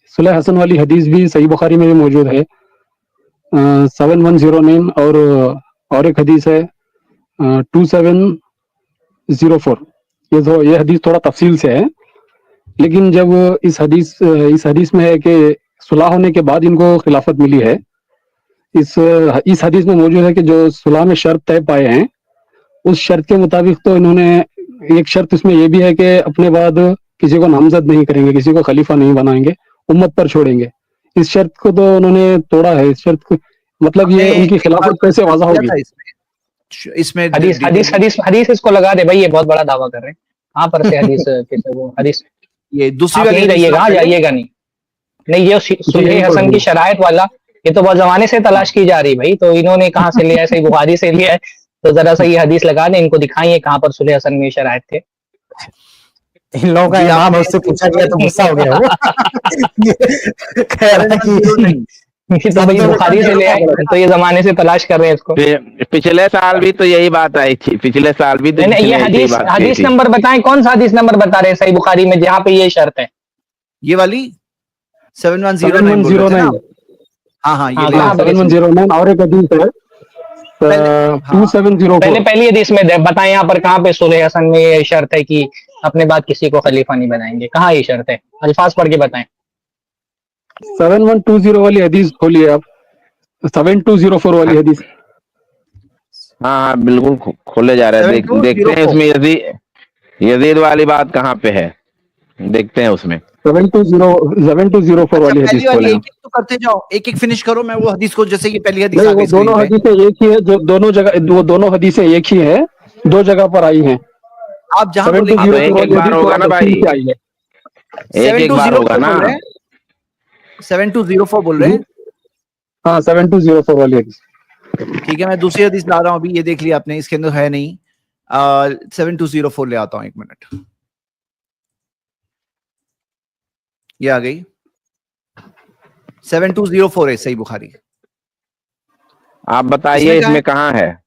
सुलह हसन वाली हदीस भी सही बुखारी में भी मौजूद है 7109 और एक हदीस है 2704। ये हदीस थोड़ा तफसील से है, लेकिन जब इस हदीस में है कि सुलह होने के बाद इनको खिलाफत मिली है, इस हदीस में मौजूद है कि जो सुलह में शर्त तय पाए हैं उस शर्त के मुताबिक तो इन्होंने एक शर्त इसमें ये भी है कि अपने बाद किसी को नामजद नहीं करेंगे, किसी को खलीफा नहीं बनाएंगे, उम्मत पर छोड़ेंगे। इस शर्त को तो उन्होंने तोड़ा है। इस शर्त को मतलब ये उनकी खिलाफत कैसे वाज़ा होगी? इसमें हदीस इसको लगा दे भाई, ये बहुत बड़ा दावा कर रहे हैं। कहाँ पर से हदीस कैसे वो हदीस ये दूसरी वाली नहीं रहिएगा, जाइएगा नहीं ये सुलह हसन की शरायत वाला ये तो बहुत जमाने से तलाश की जा रही भाई, तो इन्होंने कहाँ से लिया है? सही बुखारी से लिया है, तो जरा सा ये हदीस लगा दें, इनको दिखाइए कहाँ पर सुलह हसन में शरायत थे। इन लोगों का इमाम उससे पूछा गया तो गुस्सा हो गया वो कह रहा कि तो भाई बुखारी से ले आए, तो ये जमाने से तलाश कर रहे हैं इसको। पिछले साल भी तो यही बात आई थी, पिछले साल भी तो ये हदीस नंबर बताएं, कौन सा हदीस नंबर बता रहे हैं सही बुखारी में जहाँ पे ये शर्त है? ये वाली 7109। हाँ ये 7109 और एक हदीस है 2704। पहली हदीस में बताएं यहाँ पर कहाँ पे सुलह हसन में ये शर्त है कि अपने बाद किसी को खलीफा नहीं बनाएंगे, कहाँ ये शर्त है? अल्फाज पढ़ के बताएं। 7120 वाली हदीस खोलिए आप, 7204 वाली हदीस। हाँ बिल्कुल खोले जा रहे हैं, देखते हैं उसमें यजीद वाली बात कहाँ पे है, देखते हैं उसमें। 7204 वाली हदीस खोले। एक तो करते जाओ, एक फिनिश करो। मैं वो हदीस को, जैसे कि पहली हदीस वो दोनों हदीसें एक ही है, जो दोनों जगह वो दोनों हदीसें एक ही है, दो जगह पर आई हैं। आप जहाँ एक बार होगा ना भाई, एक बार होगा ना। 7204 बोल रहे हैं? हाँ 7204 वाली हदीस। ठीक है, मैं दूसरी हदीस ला रहा हूँ अभी। ये देख लिया आपने, इसके अंदर है नहीं। 7204 ले आता हूँ, एक मिनट। ये आ गई 7204 है सही बुखारी। आप बताइए इसमें कहाँ है?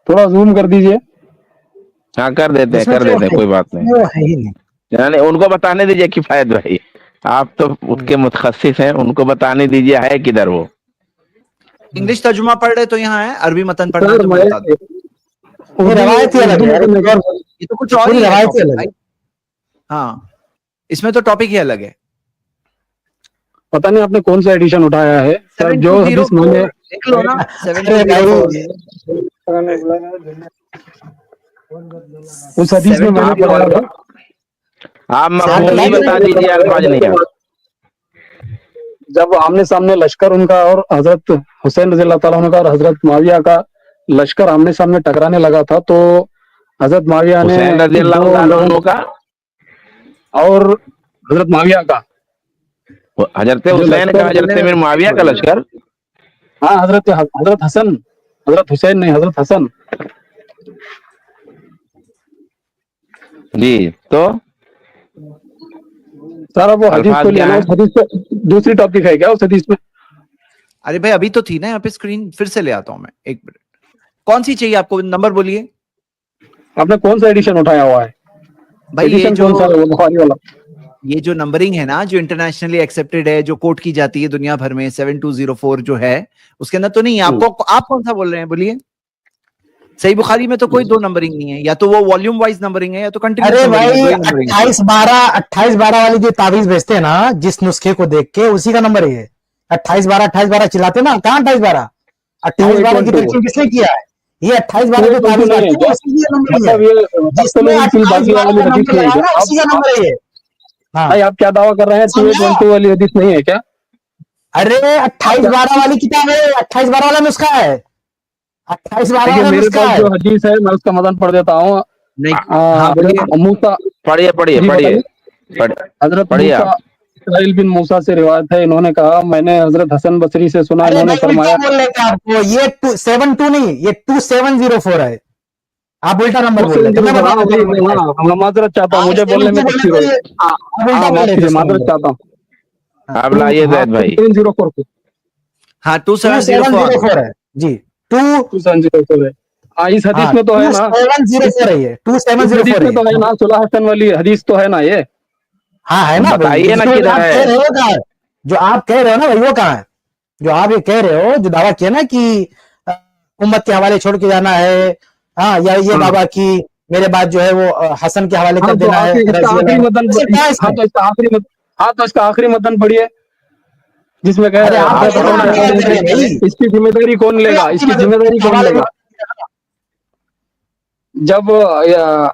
थोड़ा जूम कर दीजिए। हाँ कर देते हैं, कोई बात नहीं। उनको बताने दीजिए किफायत भाई, आप तो उसके मुतखस्सिस हैं, उनको बताने दीजिए है किधर वो। इंग्लिश तर्जुमा पढ़ रहे तो यहाँ है, अरबी मतन पढ़ना तो बता दो। रवायत अलग है, ये तो कुछ और ही है। हाँ इसमें तो टॉपिक ही अलग है। पता नहीं आपने कौन सा एडिशन उठाया है सर, जो हदीस मैंने देख लो ना। उस हदीस में मैंने पढ़ा था। आप नहीं बता दीजिए, अल्फाज नहीं है। जब आमने सामने लश्कर उनका और हजरत हुसैन रज़ी अल्लाह ताला अन्हु का और हजरत माविया का लश्कर आमने सामने टकराने लगा था, तो हजरत माविया ने रज़ी अल्लाह ताला अन्हु का और हजरत माविया का, हजरत हुसैन का, हजरत माविया का लश्कर। हाँ हजरत हसन, हजरत हुसैन नहीं, हजरत हसन जी। तो सारा वो हदीस को लिया ना, उस हदीस पे दूसरी टॉपिक है क्या उस हदीस में? अरे भाई अभी तो थी ना यहाँ पे, स्क्रीन फिर से ले आता हूँ मैं, एक मिनट। कौन सी चाहिए आपको, नंबर बोलिए। आपने कौन सा एडिशन उठाया हुआ है भाई? ये जो बुखारी वाला, ये जो नंबरिंग है ना, जो इंटरनेशनली एक्सेप्टेड है, जो कोट की जाती है दुनिया भर में, 7204 जो है उसके अंदर तो नहीं है। आपको, आप कौन सा बोल रहे हैं बोलिए? सही बुखारी में तो कोई दो नंबरिंग नहीं है, या तो वो वॉल्यूम वाइज नंबरिंग है या तो कंटिन्यूअस। अरे भाई 28-12 वाली जो तावीज भेजते हैं ना, जिस नुस्खे को देख के, उसी का नंबर है 28-12 चिल्लाते ना, कहाँ 28-12 की तकसीम किसने किया है? ये 28-12 जो तावीज भेजते हैं उसी का नंबर है, जिसमें 28-12 का नंबर लगा ना, उसी का नंबर है। भाई आप क्या दावा कर रहे हैं? 2812 वाली हदीस नहीं है क्या? अरे 28-12 वाली किताब है, 28-12 वाला नुस्खा है, 28-12 वाला मेरे नुस्खा पास है। जो हदीस है मैं उसका मदन पढ़ देता हूँ। मूसा, पढ़िए हजरत इस्राइल बिन मूसा से रिवायत है, इन्होंने कहा मैंने हजरत हसन बसरी से सुना, इन्होंने फरमाया। बोल रहे थे आपको, ये 272 नहीं, ये 2704 है, आप उल्टा नंबर बोल रहे थे। माजरत चाहता हूँ, मुझे बोलने में माजरत चाहता हूँ। आप लाइए जैद भाई। 2704 हाँ 2704 है जी, 2704 है। हाँ, इस हदीस हाँ में तो है ना, 2704 है ये, इस 2704 हदीस में है। तो है ना, सुलह हसन वाली हदीस तो है ना ये। हाँ है ना भाई, बताइए ना जिसमें किधर आप है। कह रहे हो कहाँ है, जो आप कह रहे हो ना भाई वो कहाँ है, जो आप ये कह रहे हो, जो दावा किया ना कि उम्मत के हवाले छोड़ के जाना है, हाँ, या ये हाँ दावा कि मेरे बाद जो है वो हसन के हवाले हाँ, कर तो देना है इसका रजी आखिरी अल्लाह, मतन, वैसे क्या है हाँ इसमें? तो इसका आखिरी हाँ तो इसका आखिरी मतन पढ़िए, जिसमें कह अरे आप हजरत कह रहे हो हसन ना दावा कर रहे हैं भाई, इसकी जिम्मेदारी कौन कोई लेगा, आपकी इसकी मदद जिम्मेदारी कौन हवाले में लेगा। जब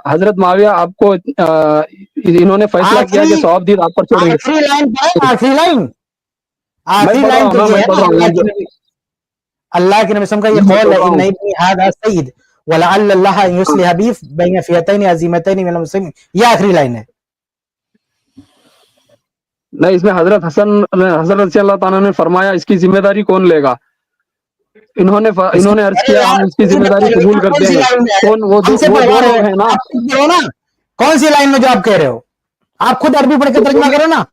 हजरत माविया आपको इन्होंने फैसला किया कि आखिरी सवाब आप पर छोड़ेंगे। आखिरी लाइन पर है, आखिरी लाइन, मैं आखिरी पढ़ रहा लाइन हूँ तो ना, ये मैं है पढ़ ना, रहा हूँ जो अल्लाह के नबी वसल्लम का ये मैं कौल पढ़ है, रहा इन हूँ। इब्नी हादा सईद वलअल्लाह युस्लिह बी बैन फियतैन अज़ीमतैन मिनल मुस्लिमीन, ये आखिरी लाइन है। नहीं, इसमें हजरत रज़ी अल्लाह ताला ने फरमाया इसकी जिम्मेदारी कौन लेगा। इन्होंने अर्ज अरे किया यार हम इसकी मुझे जिम्मेदारी बता दो कबूल ना, कौन करते सी हैं। लाइन में है, कौन हमसे वो पढ़वा दो रहे लोग हो हैं ना, आप, खुद करो ना, कौन सी लाइन में जो आप कह रहे हो, आप खुद अरबी पढ़ के तर्जुमा करो ना, आप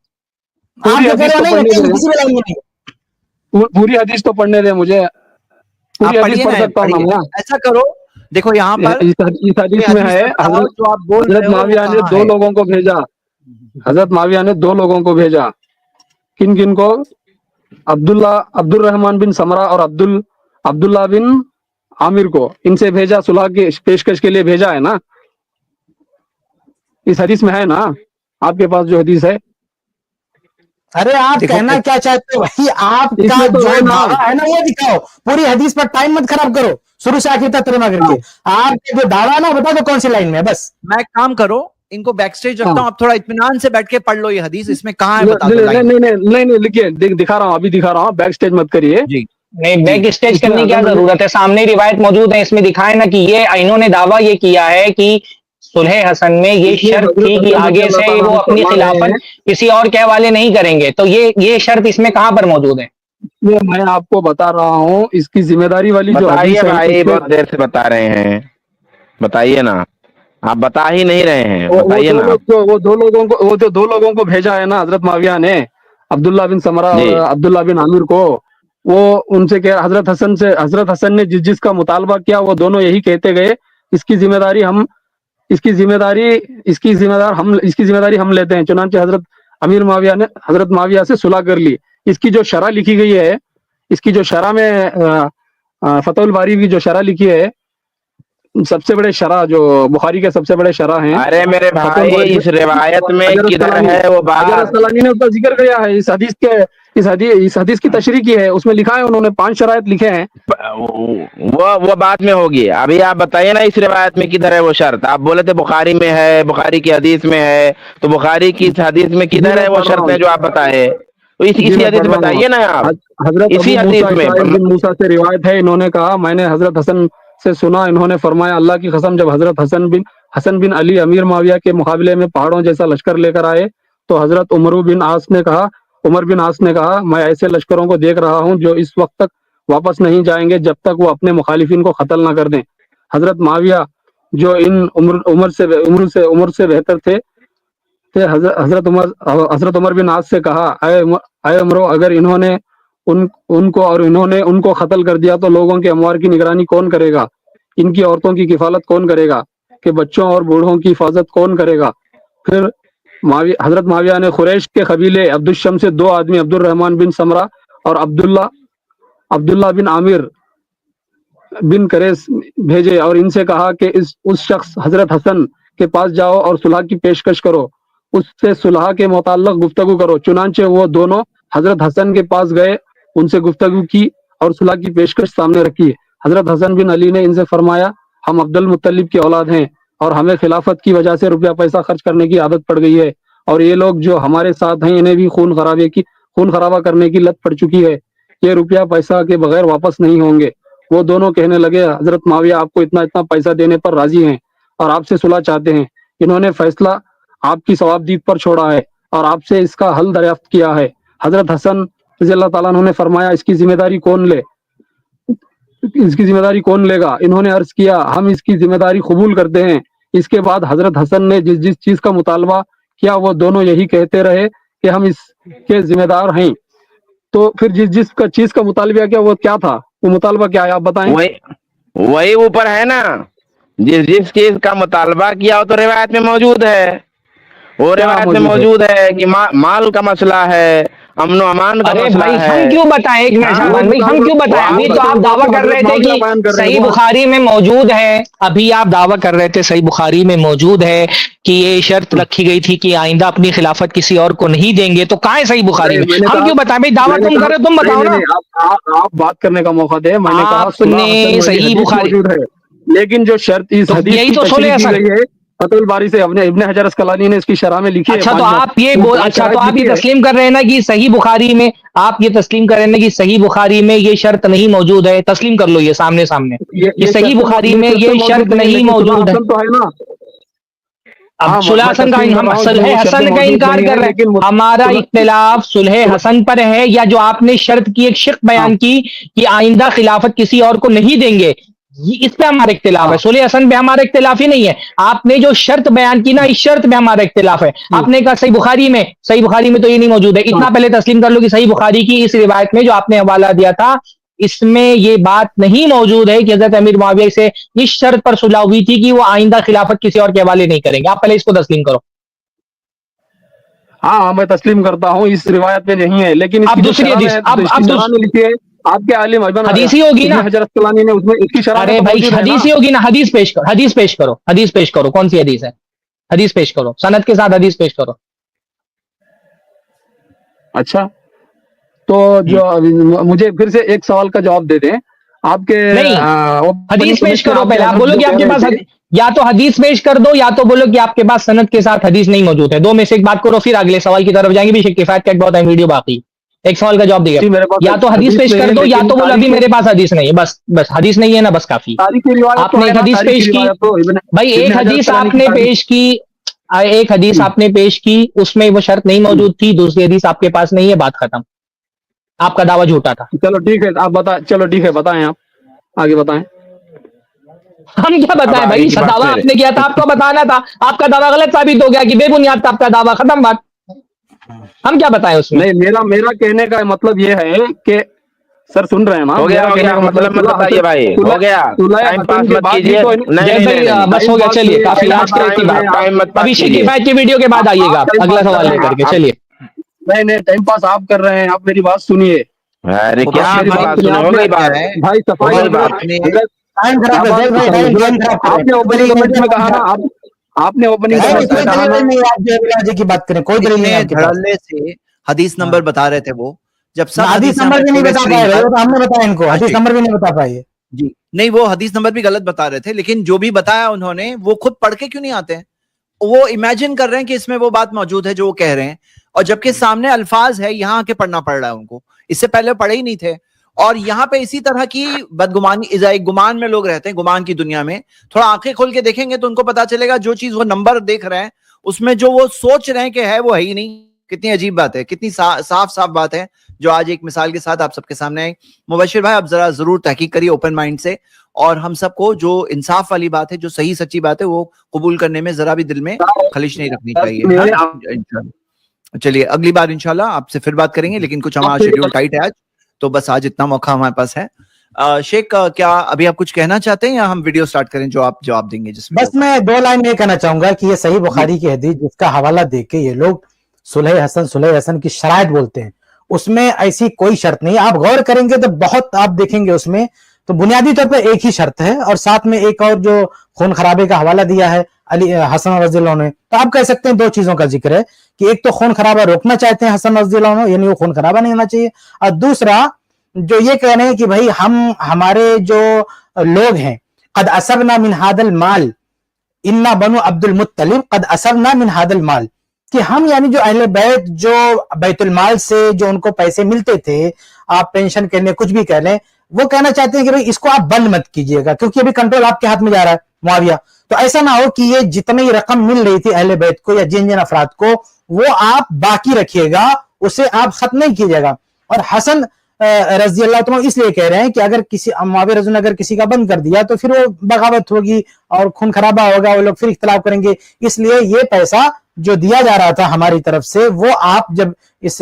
पूरी जो कह हदीस रहे हो तो नहीं, पढ़ने कहीं दे, किसी भी लाइन में नहीं। पूरी हदीस तो पढ़ने दे मुझे, पूरी आप हदीस पढ़िए पढ़ ना, सकता हूँ ना पढ़िए, मैं। ऐसा करो, देखो यहाँ पर इस कोई हदीस में हदीस है, में बताओ जो आप बोल हजरत रहे हो वो माविया ने कहाँ दो है। लोगों को भेजा, हजरत माविया ने दो लोगों को भेजा, किन किन को, अब्दुल रहमान बिन समरा और अब्दुल्ला बिन आमिर को, इनसे भेजा, सुलह की पेशकश के लिए भेजा है ना, इस हदीस में है ना, आपके पास जो हदीस है अरे आप देखो कहना क्या चाहते हो भाई, आपका इसमें तो जो है ना। दावा है ना वो दिखाओ, पूरी हदीस पर टाइम मत खराब करो, शुरू से आखिर तक तर्जुमा करके, आपका जो दावा है ना बता दो कौन सी लाइन में है बस। मैं एक काम करो, इनको बैक स्टेज हाँ, रखता हूँ, आप थोड़ा इत्मीनान से बैठ के पढ़ लो ये हदीस, इसमें कहाँ है बता दो नहीं लाइन। नहीं नहीं नहीं नहीं, लिखिए, दिखा रहा हूँ, अभी दिखा रहा हूँ, बैक स्टेज मत करिए। जी नहीं, जी बैक स्टेज इसमें करने की क्या हजरत जरूरत है, सामने रिवायत मौजूद है, इसमें दिखाए ना कि ये इन्होंने दावा ये किया है कि सुलह हसन में ये इसमें शर्त हजरत थी कि हसन रज़ी आगे अल्लाह से ताला वो अन्हु अपनी फरमा रहे खिलाफत हैं, किसी और के हवाले नहीं करेंगे, तो ये शर्त इसमें कहाँ पर मौजूद है। ये मैं आपको बता रहा हूँ, इसकी जिम्मेदारी वाली जो बताइए हदीस है भाई, इसमें बहुत देर से बता रहे हैं, बताइए ना, आप बता ही नहीं रहे हैं, वो बताइए दो ना लोग आप। जो वो जो दो लोगों को भेजा है ना हजरत माविया ने, अब्दुल्ला बिन समरा और जी अब्दुल्ला बिन आमिर को, वो उनसे कह हजरत हसन ने जिसका मुतालबा किया वो दोनों यही कहते गए इसकी जिम्मेदारी हम इसकी जिम्मेदारी इसकी जिम्मेदारी हम लेते हैं। चुनांचे अमीर माविया ने हजरत माविया से सुलह कर ली। इसकी जो शरह लिखी गई है, इसकी जो शरह में फतहुल बारी की जो शरह लिखी है, सबसे बड़े शरह जो बुखारी के सबसे बड़े शरह हैं, अरे मेरे फतहुल भाई, इस रिवायत में अजर किधर असकलानी है वो अजर बात। असकलानी ने उसका जिक्र किया है, इस हदीस की तशरीह की है, उसमें लिखा है, उन्होंने 5 शरायत लिखे हैं। वो बात में होगी, अभी आप बताइए ना इस रिवायत में किधर है वो शर्त। आप बोले थे बुखारी में है, बुखारी की हदीस में है, तो बुखारी की इस हदीस में जी किधर मैं है वो पढ़ रहा शर्तें हूँ, जो आप बताए, तो जी इसी मैं हदीस पढ़ में रहा हूँ। बताइए ना आप। हजरत इसी अबू मूसा हदीस में इस्राइल बिन मूसा से रिवायत है, इन्होंने कहा मैंने हजरत हसन से सुना, इन्होंने फरमाया अल्लाह की कसम, जब हजरत हसन बिन अली अमीर माविया के मुकाबले में पहाड़ों जैसा लश्कर लेकर आए तो हजरत उमर बिन आस ने कहा मैं ऐसे लश्करों को देख रहा हूँ जो इस वक्त तक वापस नहीं जाएंगे जब तक वो अपने मुखालिफिन को कत्ल ना कर दें। हजरत माविया जो इन उम्र से बेहतर थे, हजरत उमर बिन आस से कहा अय उमरो, अगर इन्होंने इन्होंने उनको कत्ल कर दिया तो लोगों के अमवार की निगरानी कौन करेगा, इनकी औरतों की किफालत कौन करेगा, कि बच्चों और बूढ़ों की हिफाजत कौन करेगा। फिर हजरत माविया ने कुरैश के कबीले अब्दुल से 2 आदमी अब्दुल रहमान बिन समरा और अब्दुल्ला बिन आमिर बिन करेस भेजे और इनसे कहा कि उस शख्स हजरत हसन के पास जाओ और सुलह की पेशकश करो, उससे सुलह के मुताल्लिक गुफ्तगू करो। चुनांचे वो दोनों हजरत हसन के पास गए, उनसे गुफ्तगू की और सुलह की पेशकश सामने रखी। हजरत हसन बिन अली ने इनसे फरमाया हम अब्दुल मुत्तलिब की औलाद हैं और हमें खिलाफत की वजह से रुपया पैसा खर्च करने की आदत पड़ गई है, और ये लोग जो हमारे साथ हैं इन्हें भी खून खराबा करने की लत पड़ चुकी है, ये रुपया पैसा के बगैर वापस नहीं होंगे। वो दोनों कहने लगे हजरत माविया आपको इतना इतना पैसा देने पर राजी हैं और आपसे सुलह चाहते हैं। इन्होंने फैसला आपकी सवाबदीद पर छोड़ा है और आपसे इसका हल दरियाफ्त किया है। हजरत हसन रज़ी अल्लाह ताला अन्हु ने फरमाया इसकी जिम्मेदारी कौन लेगा। इन्होंने अर्ज किया हम इसकी जिम्मेदारी कबूल करते हैं। इसके बाद हजरत हसन ने जिस जिस चीज का मुतालबा किया वो दोनों यही कहते रहे कि हम इसके जिम्मेदार हैं। तो फिर जिस चीज का मुतालबा किया वो क्या था, वो मुतालबा क्या है आप बताएं। वही ऊपर है ना, जिस चीज का मुतालबा किया हो तो रिवायत में मौजूद है, वो रिवायत में मौजूद है कि माल का मसला है, अमन अमान का अरे मसला भाई है। हम क्यों बताएं, एक मिनट शाहबान भाई, हम क्यों बताएं? अभी तो आप दावा कर रहे थे कि सही बुखारी में मौजूद है, अभी आप दावा कर रहे थे सही बुखारी में मौजूद है कि ये शर्त रखी गई थी कि आइंदा अपनी खिलाफत किसी और को नहीं देंगे, तो कहाँ है सही बुखारी में? हम क्यों बताएं भाई? दावा तुम कर रहे हो, तुम बताओ ना। आप बात करने का मौका दे। मैंने कहा आपने सही बुखारी मौजूद है, लेकिन जो शर्त इस हदीस यही की तो तशरीह सुलह की हसन। गई है फतहुल बारी से, अपने इब्ने हजर अस्कलानी ने इसकी शरह में लिखी है। अच्छा तो आप ये अच्छा तो आप ये तस्लीम कर रहे हैं ना कि सही बुखारी में, आप ये तस्लीम कर रहे हैं ना कि सही बुखारी में ये शर्त नहीं मौजूद है? तस्लीम कर लो ये सामने सामने, ये सही बुखारी में ये शर्त नहीं मौजूद है। तो है ना। अब सुलह हसन का हम सुलह हसन का इनकार कर रहे हैं। हमारा इख्तिलाफ सुलह हसन पर है, या जो आपने शर्त की एक शिक बयान की कि आइंदा खिलाफत किसी और को नहीं देंगे, इस पे हमारा इख्तिलाफ है। सुलह हसन पे हमारा इख्तिलाफ ही नहीं है। आपने जो शर्त बयान की ना, इस शर्त पे हमारा इख्तिलाफ है। आपने कहा सही बुखारी में तो ये नहीं मौजूद है। इतना पहले तस्लीम कर लो कि सही बुखारी की इस रिवायत में जो आपने हवाला दिया था, इसमें ये बात नहीं मौजूद है कि हजरत अमीर मुआविया से इस शर्त पर सुलह हुई थी कि वो आइंदा खिलाफत किसी और के हवाले नहीं करेंगे। आप पहले इसको तस्लीम करो। हाँ मैं तस्लीम करता हूँ, इस रिवायत में नहीं है, लेकिन अब दूसरी हदीस, अब लिखी है आपके आलिम हदीसी होगी ना हजरत अस्कलानी ने, उसमें इसकी शरह अरे भाई हदीसी होगी ना, हदीस पेश करो, हदीस पेश करो। कौन सी हदीस है? हदीस पेश करो, सनद के साथ हदीस पेश करो। अच्छा तो जो मुझे फिर से एक सवाल का जवाब दे दें आपके। नहीं, हदीस पेश करो पहले। आप बोलो कि आपके पास या तो हदीस पेश कर दो, या तो बोलो कि आपके पास सनद के साथ हदीस नहीं मौजूद है। दो में से एक बात करो, फिर अगले सवाल की तरफ जाएंगे। भी किफायत का एक बहुत अहम वीडियो बाकी, एक सवाल का जवाब दिया। या तो हदीस पेश कर दो, या तो बोलो अभी मेरे पास हदीस नहीं है। बस हदीस नहीं है ना, बस काफी। आपने एक हदीस पेश की भाई, एक हदीस आपने पेश की, एक हदीस आपने पेश की, उसमें वो शर्त नहीं मौजूद थी। दूसरी हदीस आपके पास नहीं है, बात खत्म। आपका दावा झूठा था। चलो ठीक है, आप बता, चलो ठीक है, बताएं, आप आगे बताएं। हम क्या बताएं भाई? दावा आपने किया था, आपको बताना था। आपका दावा गलत साबित हो गया कि बेबुनियाद था आपका दावा, खत्म बात। हम क्या बताएं उसमें? नहीं, मेरा कहने का मतलब ये है कि सर सुन रहे हैं ना, हो गया मतलब मत बताइए भाई, हो गया, टाइम पास मत कीजिए। नहीं, बस हो गया, चलिए काफी आज के बात। अभी किफायत की वीडियो के बाद आइएगा अगला सवाल लेकर के। चलिए नहीं, टाइम पास आप कर रहे हैं, आप मेरी बात सुनिए। अरे क्या बात सुनो, हो गई बात भाई, सफाई आपने ओपनिंग कमेंट में कहा ना, आपने ओपनिंग की बात करें, कोई दलील नहीं धड़ल्ले से हदीस नंबर बता रहे थे वो, जब सब हदीस नंबर भी नहीं बता पाए, हमने बताया इनको, हदीस नंबर भी नहीं बता पाए जी। नहीं, वो हदीस नंबर भी गलत बता रहे थे, लेकिन जो भी बताया उन्होंने वो खुद पढ़ के क्यों नहीं आते हैं? वो इमेजिन कर रहे हैं कि इसमें वो बात मौजूद है जो वो कह रहे हैं, और जबकि सामने अल्फाज है, यहाँ आके पढ़ना पड़ रहा है उनको। इससे पहले पढ़े ही नहीं थे। और यहाँ पे इसी तरह की बदगुमानी, गुमान में लोग रहते हैं, गुमान की दुनिया में। थोड़ा आंखें खोल के देखेंगे तो उनको पता चलेगा जो चीज वो नंबर देख रहे हैं उसमें जो वो सोच रहे हैं कि है वो है ही नहीं। कितनी अजीब बात है, कितनी साफ बात है जो आज एक मिसाल के साथ आप सबके सामने आई। मुबशिर भाई, आप जरा जरूर तहकीक करिए ओपन माइंड से, और हम सबको जो इंसाफ वाली बात है, जो सही सच्ची बात है, वो कबूल करने में जरा भी दिल में खलिश नहीं रखनी चाहिए। चलिए अगली बार इंशाल्लाह आपसे फिर बात करेंगे, लेकिन कुछ हमारा शेड्यूल टाइट है आज, तो बस आज इतना मौका हमारे पास है। शेख, क्या अभी आप कुछ कहना चाहते हैं या हम वीडियो स्टार्ट करें जो आप जवाब देंगे? जिसमें बस मैं दो लाइन ये कहना चाहूंगा कि ये सही बुखारी की हदीस जिसका हवाला देके ये लोग सुलह हसन की शरायत बोलते हैं, उसमें ऐसी कोई शर्त नहीं। आप गौर करेंगे तो बहुत आप देखेंगे उसमें तो बुनियादी तौर पर एक ही शर्त है, और साथ में एक और जो खून खराबे का हवाला दिया है अली हसन रज़ियल्लाहु अन्हु ने, तो आप कह सकते हैं दो चीजों का जिक्र है कि एक तो खून खराबा रोकना चाहते हैं हसन रज़ियल्लाहु अन्हु, यानी वो खून खराबा नहीं होना चाहिए, और दूसरा जो ये कह रहे हैं कि भाई हमारे जो लोग हैं, कद असबना मिन हादल माल इन्ना बनु अब्दुल मुत्तलिब कद असबना मिन हादल माल, कि हम यानी जो अहले बैत जो बैतुल माल से जो उनको पैसे मिलते थे, आप पेंशन के लिए कुछ भी कह लें, वो कहना चाहते हैं कि भाई इसको आप बंद मत कीजिएगा क्योंकि अभी कंट्रोल आपके हाथ में जा रहा है मुआविया। तो ऐसा ना हो कि ये जितनी रकम मिल रही थी अहले बैत को या जिन जिन अफराद को, वो आप बाकी रखिएगा, उसे आप खत्म नहीं कीजिएगा। और हसन रज़ियल्लाहु अन्हु इसलिए कह रहे हैं कि अगर किसी मुआविया रज़ी ने अगर किसी का बंद कर दिया तो फिर वो बगावत होगी और खून खराबा होगा, वो लोग फिर इख्तिलाफ करेंगे। इसलिए ये पैसा जो दिया जा रहा था हमारी तरफ से, वो आप जब इस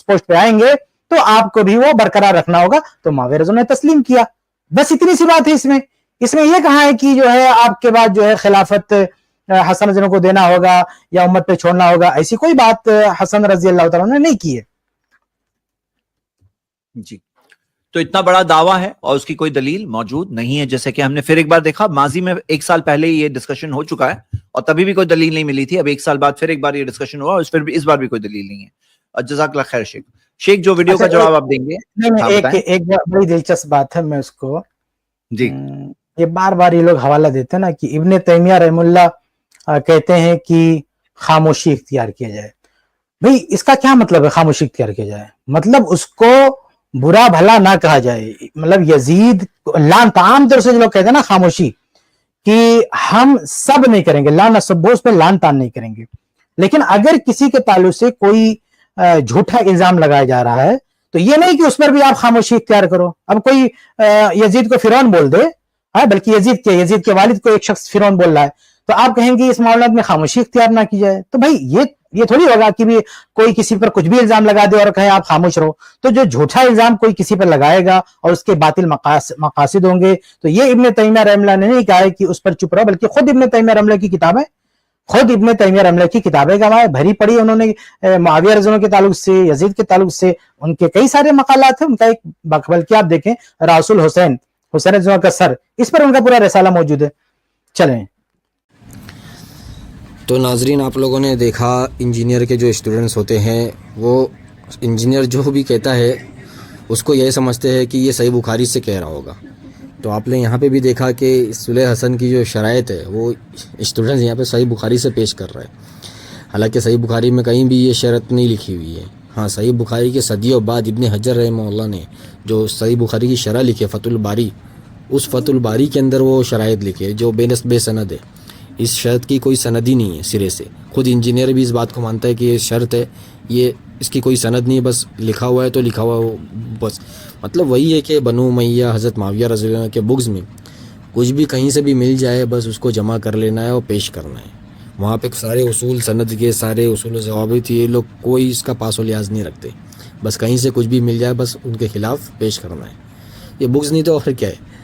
पोस्ट पे आएंगे तो आपको भी वो बरकरार रखना होगा। तो मुआविया रज़ी ने तस्लीम किया। बस इतनी सी बात है इसमें, اس میں یہ کہا ہے کہ جو ہے آپ کے بعد جو ہے خلافت حسن رضی اللہ کو دینا ہوگا یا امت پہ چھوڑنا ہوگا، ایسی کوئی بات حسن رضی اللہ تعالیٰ نے نہیں کی ہے. جی تو اتنا بڑا دعویٰ ہے اور اس کی کوئی دلیل موجود نہیں ہے، جیسے کہ ہم نے پھر ایک بار دیکھا ماضی میں 1 سال پہلے یہ ڈسکشن ہو چکا ہے اور تبھی بھی کوئی دلیل نہیں ملی تھی. اب 1 سال بعد پھر ایک بار یہ ڈسکشن ہوا اور اس بار بھی کوئی دلیل نہیں ہے. اور جزاک اللہ خیر شیخ جو ویڈیو کا جواب آپ دیں گے. ایک بڑی دلچسپ بات ہے، میں اس کو جی یہ بار بار یہ لوگ حوالہ دیتے ہیں نا کہ ابن تیمیہ رحم اللہ کہتے ہیں کہ خاموشی اختیار کیا جائے. بھئی اس کا کیا مطلب ہے خاموشی اختیار کیا جائے؟ مطلب اس کو برا بھلا نہ کہا جائے. مطلب یزید عام طور سے جو لوگ کہتے ہیں نا خاموشی، کہ ہم سب نہیں کریں گے، لان سب اس پہ لان تان نہیں کریں گے، لیکن اگر کسی کے تعلق سے کوئی جھوٹا الزام لگایا جا رہا ہے تو یہ نہیں کہ اس پر بھی آپ خاموشی اختیار کرو. اب کوئی یزید کو فرعون بول دے، بلکہ یزید کے والد کو ایک شخص فرعون بول رہا ہے، تو آپ کہیں گے اس معاملات میں خاموشی اختیار نہ کی جائے. تو بھائی یہ تھوڑی ہوگا کہ بھی کوئی کسی پر کچھ بھی الزام لگا دے اور کہے آپ خاموش رہو. تو جو جھوٹا الزام کوئی کسی پر لگائے گا اور اس کے باطل مقاصد ہوں گے، تو یہ ابن تیمیہ رحمہ اللہ نے نہیں کہا ہے کہ اس پر چپ رہو، بلکہ خود ابن تیمیہ رحمہ اللہ کی کتاب ہے، خود ابن تیمیہ رحمہ اللہ کی کتابیں گواہ بھری پڑی انہوں نے معاویہ رضی اللہ کے تعلق سے، یزید کے تعلق سے ان کے کئی سارے مقالات ہیں. ان کا ایک بلکہ آپ دیکھیں رسول حسین رضی اللہ کا سر، اس پر ان کا پورا رسالہ موجود ہے. چلیں. تو ناظرین آپ لوگوں نے دیکھا انجینئر کے جو اسٹوڈنٹس ہوتے ہیں وہ انجینئر جو بھی کہتا ہے اس کو یہ سمجھتے ہیں کہ یہ صحیح بخاری سے کہہ رہا ہوگا. تو آپ نے یہاں پہ بھی دیکھا کہ صلح حسن کی جو شرائط ہے وہ اسٹوڈنٹس یہاں پہ صحیح بخاری سے پیش کر رہے ہیں، حالانکہ صحیح بخاری میں کہیں بھی یہ شرط نہیں لکھی ہوئی ہے. ہاں صحیح بخاری کے صدیوں بعد ابن حجر رحمہ اللہ نے جو صحیح بخاری کی شرح لکھی ہے فتح الباری، اس فتح الباری کے اندر وہ شرائط لکھے جو بے سند ہے. اس شرط کی کوئی سند ہی نہیں ہے سرے سے. خود انجینئر بھی اس بات کو مانتا ہے کہ یہ شرط ہے، یہ اس کی کوئی سند نہیں ہے، بس لکھا ہوا ہے تو لکھا ہوا ہو بس. مطلب وہی ہے کہ بنو امیہ حضرت معاویہ رضی اللہ عنہ کے بغض میں کچھ بھی کہیں سے بھی مل جائے بس اس کو جمع کر لینا ہے اور پیش کرنا ہے. وہاں پہ سارے اصول سند کے سارے اصول و ضوابط یہ لوگ کوئی اس کا پاس و لحاظ نہیں رکھتے، بس کہیں سے کچھ بھی مل جائے بس ان کے خلاف پیش کرنا ہے. یہ بغض نہیں تو اور کیا ہے.